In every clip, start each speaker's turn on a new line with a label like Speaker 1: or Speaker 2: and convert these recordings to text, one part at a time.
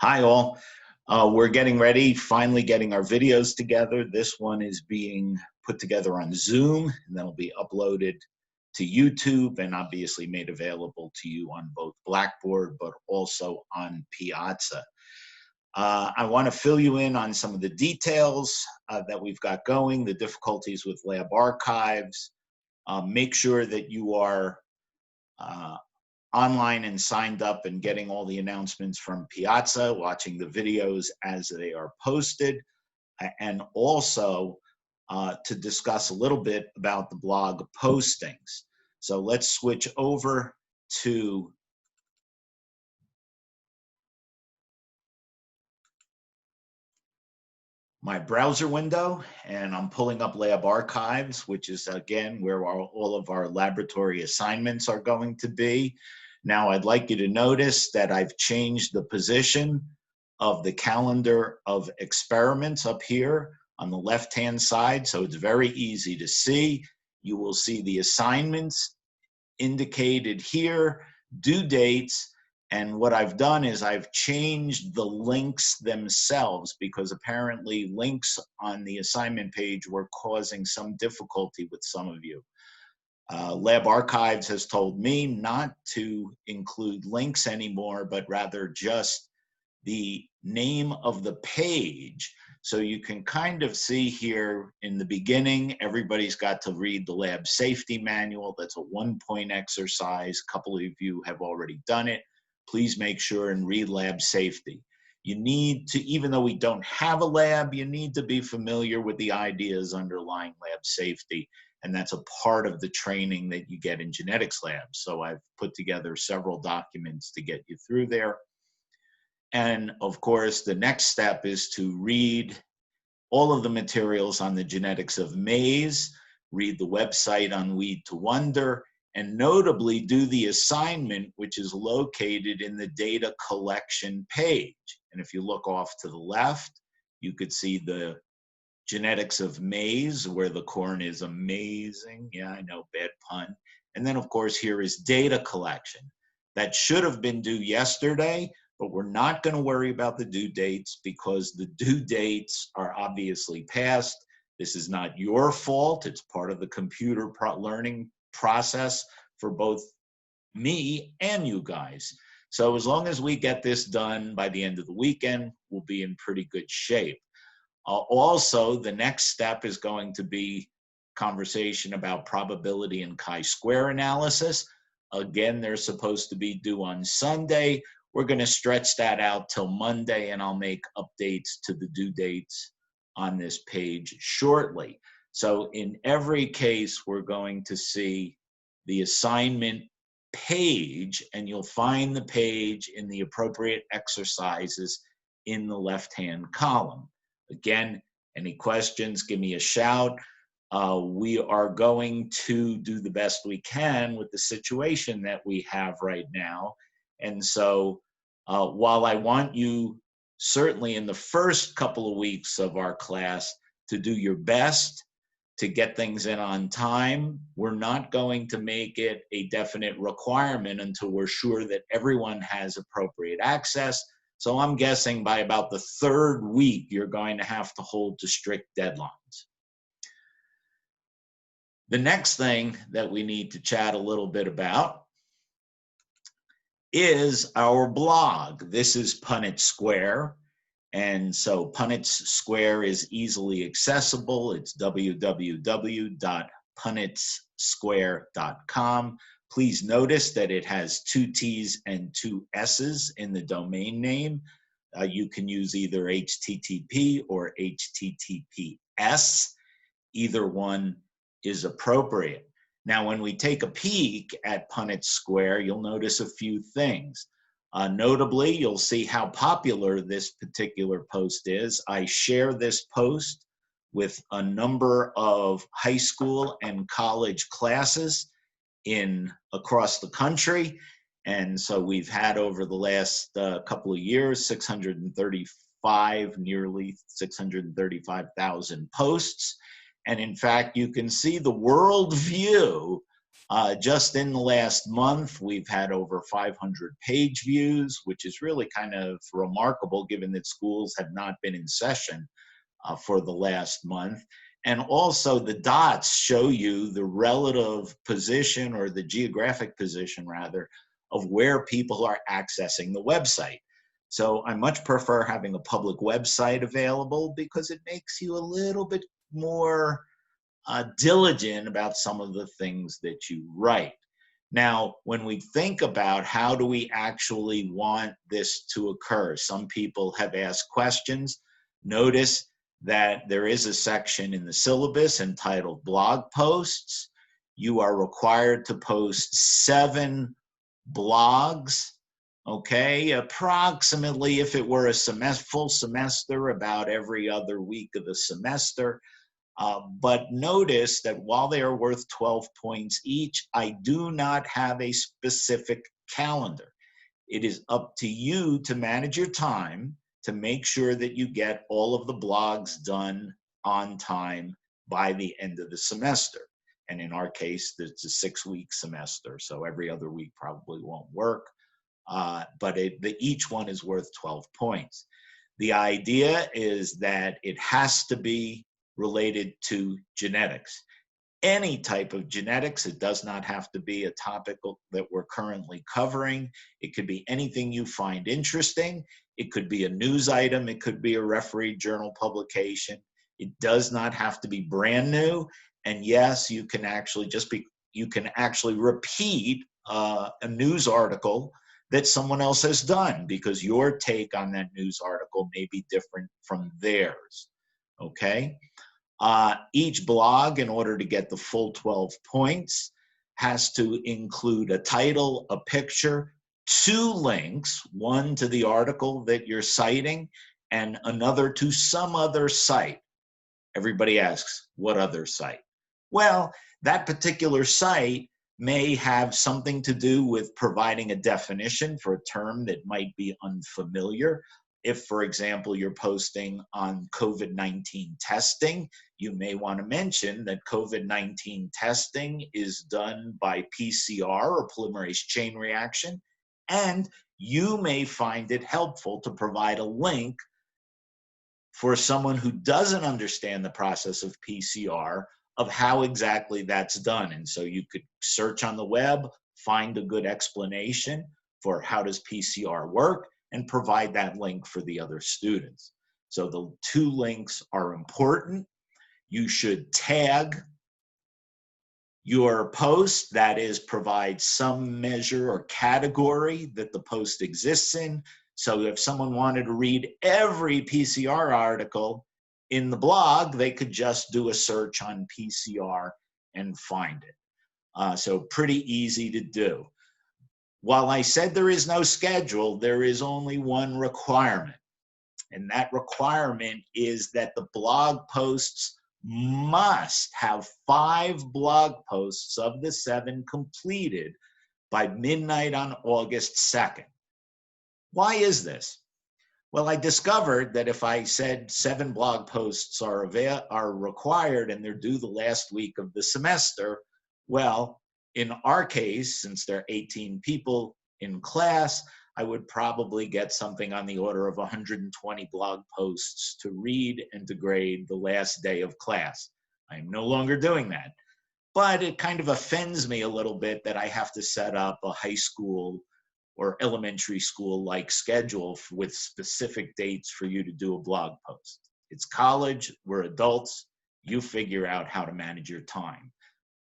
Speaker 1: Hi all. We're getting ready, finally getting our videos together. This one is being put together on Zoom and then will be uploaded to YouTube and obviously made available to you on both Blackboard but also on Piazza. I want to fill you in on some of the details that we've got going, the difficulties with lab archives. Make sure that you are online and signed up and getting all the announcements from Piazza, watching the videos as they are posted, and also to discuss a little bit about the blog postings. So let's switch over to my browser window, and I'm pulling up Lab Archives, which is again where all of our laboratory assignments are going to be. Now I'd like you to notice that I've changed the position of the calendar of experiments up here on the left-hand side, so it's very easy to see. You will see the assignments indicated here, due dates, and what I've done is I've changed the links themselves because apparently links on the assignment page were causing some difficulty with some of you. Lab Archives has told me not to include links anymore, but rather just the name of the page. So you can kind of see here in the beginning, everybody's got to read the lab safety manual. That's a 1-point exercise. A couple of you have already done it. Please make sure and read lab safety. You need to, even though we don't have a lab, you need to be familiar with the ideas underlying lab safety. And that's a part of the training that you get in genetics labs. So I've put together several documents to get you through there. And of course, the next step is to read all of the materials on the genetics of maize, read the website on Weed to Wonder, and notably do the assignment, which is located in the data collection page. And if you look off to the left, you could see the genetics of maize, where the corn is amazing. Yeah, I know, bad pun. And then, of course, here is data collection. That should have been due yesterday, but we're not going to worry about the due dates because the due dates are obviously past. This is not your fault. It's part of the computer learning process for both me and you guys. So as long as we get this done by the end of the weekend, we'll be in pretty good shape. Also, the next step is going to be conversation about probability and chi-square analysis. Again, they're supposed to be due on Sunday. We're going to stretch that out till Monday, and I'll make updates to the due dates on this page shortly. So in every case, we're going to see the assignment page, and you'll find the page in the appropriate exercises in the left-hand column. Again, any questions, give me a shout. We are going to do the best we can with the situation that we have right now. And so while I want you certainly in the first couple of weeks of our class to do your best to get things in on time, we're not going to make it a definite requirement until we're sure that everyone has appropriate access. So I'm guessing by about the third week, you're going to have to hold to strict deadlines. The next thing that we need to chat a little bit about is our blog. This is Punnett Square. And so Punnett Square is easily accessible. It's www.punnettsquare.com. Please notice that it has 2 T's and 2 S's in the domain name. You can use either HTTP or HTTPS. Either one is appropriate. Now, when we take a peek at Punnett Square, you'll notice a few things. Notably, you'll see how popular this particular post is. I share this post with a number of high school and college classes across the country. And so we've had over the last couple of years, nearly 635,000 posts. And in fact, you can see the world view Just in the last month, we've had over 500 page views, which is really kind of remarkable given that schools have not been in session for the last month. And also the dots show you the relative position, or the geographic position rather, of where people are accessing the website. So I much prefer having a public website available because it makes you a little bit more diligent about some of the things that you write. Now, when we think about how do we actually want this to occur, some people have asked questions. Notice that there is a section in the syllabus entitled blog posts. You are required to post 7 blogs, okay? Approximately, if it were a full semester, about every other week of the semester. But notice that while they are worth 12 points each, I do not have a specific calendar. It is up to you to manage your time to make sure that you get all of the blogs done on time by the end of the semester. And in our case, it's a 6-week semester, so every other week probably won't work. But each one is worth 12 points. The idea is that it has to be related to genetics. Any type of genetics. It does not have to be a topic that we're currently covering. It could be anything you find interesting. It could be a news item. It could be a refereed journal publication. It does not have to be brand new. And yes, you can actually repeat a news article that someone else has done, because your take on that news article may be different from theirs. Okay? Each blog, in order to get the full 12 points, has to include a title, a picture, 2 links, one to the article that you're citing and another to some other site. Everybody asks, what other site? Well, that particular site may have something to do with providing a definition for a term that might be unfamiliar. If, for example, you're posting on COVID-19 testing, you may want to mention that COVID-19 testing is done by PCR, or polymerase chain reaction, and you may find it helpful to provide a link for someone who doesn't understand the process of PCR of how exactly that's done. And so you could search on the web, find a good explanation for how does PCR work, and provide that link for the other students. So the 2 links are important. You should tag your post, that is, provide some measure or category that the post exists in. So if someone wanted to read every PCR article in the blog, they could just do a search on PCR and find it. So pretty easy to do. While I said there is no schedule, there is only one requirement. And that requirement is that the blog posts must have 5 blog posts of the 7 completed by midnight on August 2nd. Why is this? Well, I discovered that if I said 7 blog posts are required and they're due the last week of the semester, well, in our case, since there are 18 people in class, I would probably get something on the order of 120 blog posts to read and to grade the last day of class. I am no longer doing that. But it kind of offends me a little bit that I have to set up a high school or elementary school-like schedule with specific dates for you to do a blog post. It's college, we're adults, you figure out how to manage your time.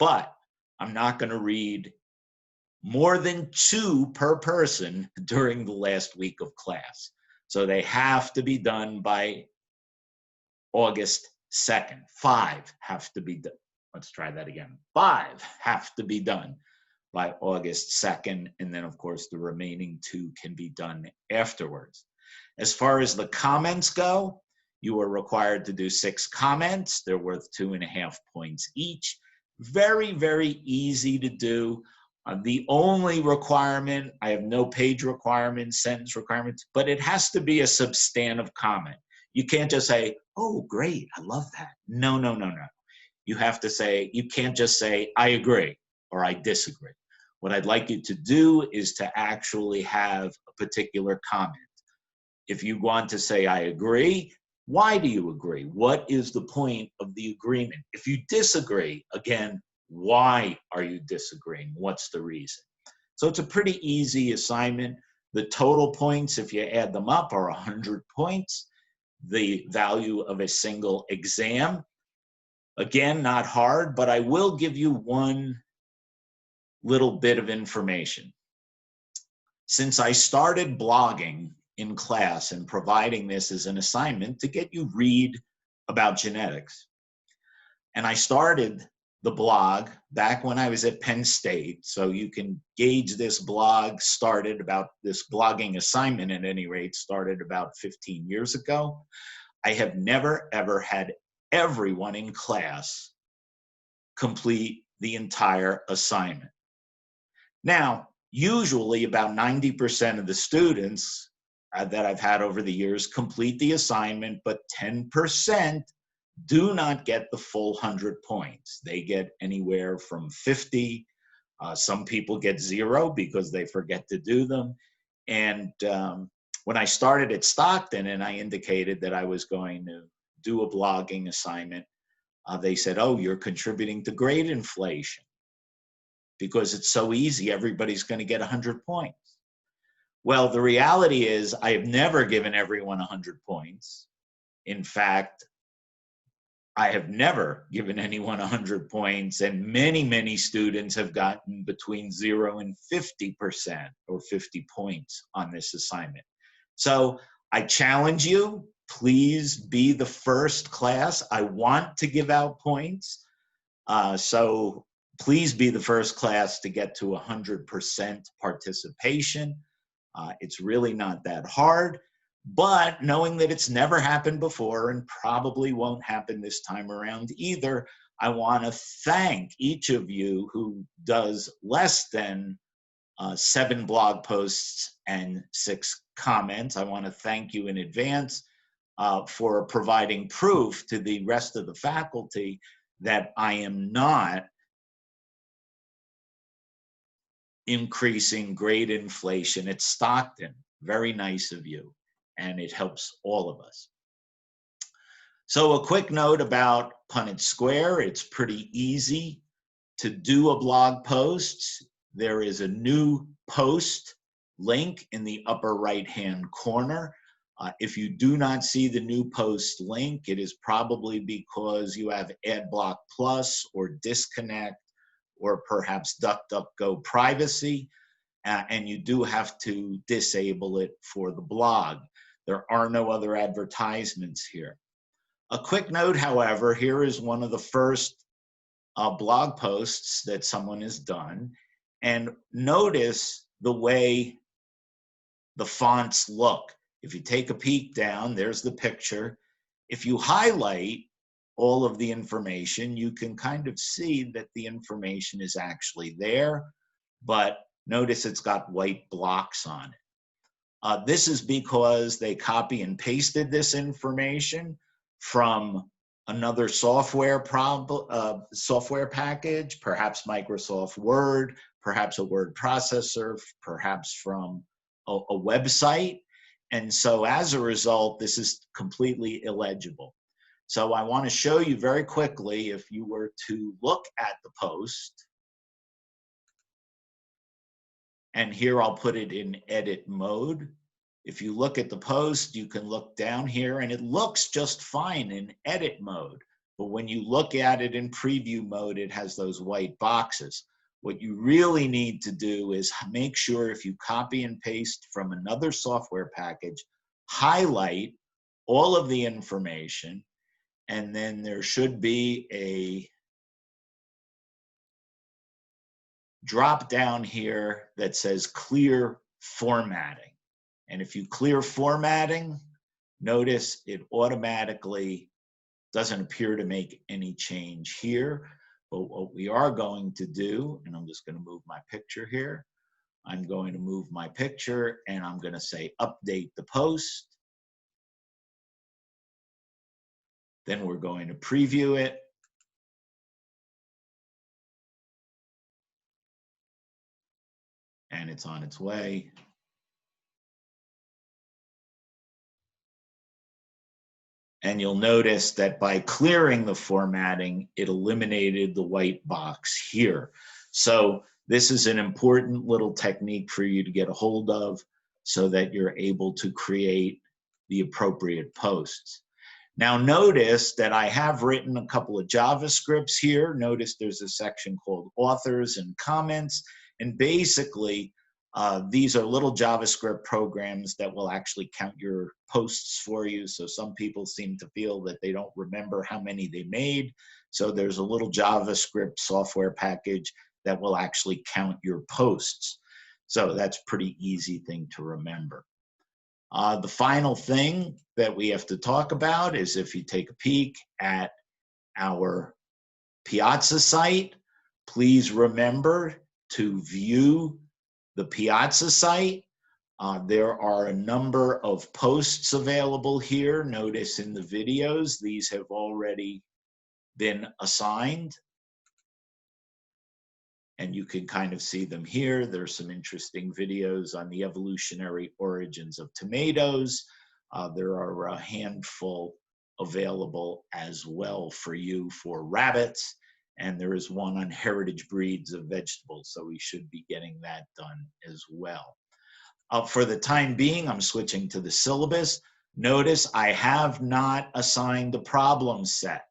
Speaker 1: But I'm not going to read more than 2 per person during the last week of class. So they have to be done by August 2nd. 5 have to be done. Let's try that again. 5 have to be done by August 2nd. And then, of course, the remaining 2 can be done afterwards. As far as the comments go, you are required to do 6 comments. They're worth 2.5 points each. Very, very easy to do. The only requirement, I have no page requirements, sentence requirements, but it has to be a substantive comment. You can't just say, oh, great, I love that. No, no, no, no. You have to say, you can't just say, I agree. or I disagree. What I'd like you to do is to actually have a particular comment. If you want to say, I agree, why do you agree? What is the point of the agreement? If you disagree, again, why are you disagreeing? What's the reason? So it's a pretty easy assignment. The total points, if you add them up, are 100 points. The value of a single exam. Again, not hard, but I will give you one little bit of information. Since I started blogging in class and providing this as an assignment to get you read about genetics, and I started the blog back when I was at Penn State, so you can gauge this blog started about, this blogging assignment at any rate, started about 15 years ago. I have never, ever had everyone in class complete the entire assignment. Now, usually about 90% of the students that I've had over the years complete the assignment, but 10% do not get the full 100 points. They get anywhere from 50. Some people get 0 because they forget to do them. And when I started at Stockton and I indicated that I was going to do a blogging assignment, they said, oh, you're contributing to grade inflation because it's so easy, everybody's going to get 100 points. Well, the reality is I have never given everyone 100 points. In fact, I have never given anyone 100 points, and many, many students have gotten between 0 and 50% or 50 points on this assignment. So I challenge you, please be the first class. I want to give out points. So please be the first class to get to 100% participation. It's really not that hard, but knowing that it's never happened before and probably won't happen this time around either, I want to thank each of you who does less than 7 blog posts and 6 comments. I want to thank you in advance for providing proof to the rest of the faculty that I am not increasing grade inflation at Stockton. Very nice of you, and it helps all of us. So a quick note about Punnett Square. It's pretty easy to do a blog post. There is a new post link in the upper right-hand corner. If you do not see the new post link, it is probably because you have AdBlock Plus or Disconnect or perhaps DuckDuckGo privacy, and you do have to disable it for the blog. There are no other advertisements here. A quick note, however, here is one of the first blog posts that someone has done, and notice the way the fonts look. If you take a peek down, there's the picture. If you highlight all of the information, you can kind of see that the information is actually there, but notice it's got white blocks on it. This is because they copy and pasted this information from another software package, perhaps Microsoft Word, perhaps a word processor, perhaps from a website. And so as a result, this is completely illegible. So I want to show you very quickly, if you were to look at the post, and here I'll put it in edit mode. If you look at the post, you can look down here and it looks just fine in edit mode. But when you look at it in preview mode, it has those white boxes. What you really need to do is make sure if you copy and paste from another software package, highlight all of the information, and then there should be a drop down here that says clear formatting. And if you clear formatting, notice it automatically doesn't appear to make any change here. But what we are going to do, and I'm just going to move my picture here. I'm going to move my picture and I'm going to say update the post. Then we're going to preview it. and it's on its way. And you'll notice that by clearing the formatting, it eliminated the white box here. So this is an important little technique for you to get a hold of so that you're able to create the appropriate posts. Now notice that I have written a couple of JavaScripts here. Notice there's a section called authors and comments. And basically, these are little JavaScript programs that will actually count your posts for you. So some people seem to feel that they don't remember how many they made. So there's a little JavaScript software package that will actually count your posts. So that's a pretty easy thing to remember. The final thing that we have to talk about is if you take a peek at our Piazza site, please remember to view the Piazza site. There are a number of posts available here. Notice in the videos, these have already been assigned. And you can kind of see them here. There's some interesting videos on the evolutionary origins of tomatoes. There are a handful available as well for you for rabbits. And there is one on heritage breeds of vegetables. So we should be getting that done as well. For the time being, I'm switching to the syllabus. Notice I have not assigned a problem set,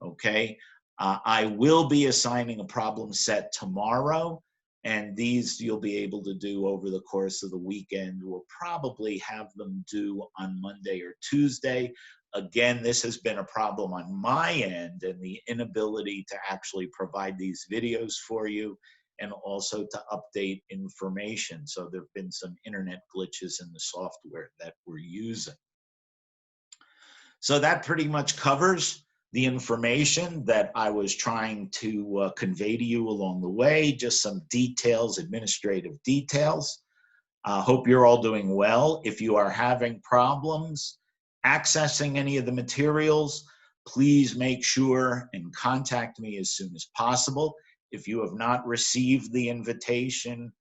Speaker 1: okay? I will be assigning a problem set tomorrow, and these you'll be able to do over the course of the weekend. We'll probably have them due on Monday or Tuesday. Again, this has been a problem on my end and the inability to actually provide these videos for you and also to update information. So there have been some internet glitches in the software that we're using. So that pretty much covers the information that I was trying to convey to you along the way, just some details, administrative details. Hope you're all doing well. If you are having problems accessing any of the materials, please make sure and contact me as soon as possible. If you have not received the invitation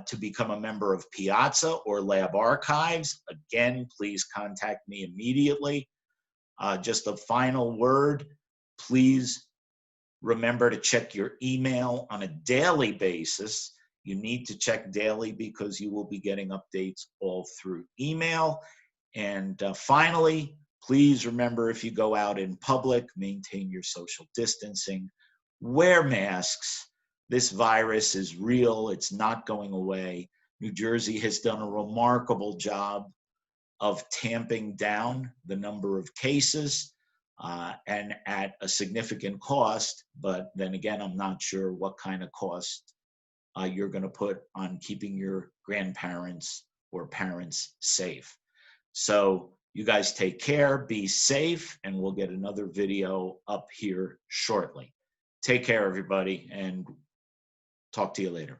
Speaker 1: to become a member of Piazza or Lab Archives, again, please contact me immediately. Just a final word, please remember to check your email on a daily basis. You need to check daily because you will be getting updates all through email. And finally, please remember, if you go out in public, maintain your social distancing, wear masks. This virus is real, it's not going away. New Jersey has done a remarkable job of tamping down the number of cases and at a significant cost. But then again, I'm not sure what kind of cost you're going to put on keeping your grandparents or parents safe. So you guys take care, be safe, and we'll get another video up here shortly. Take care, everybody, and talk to you later.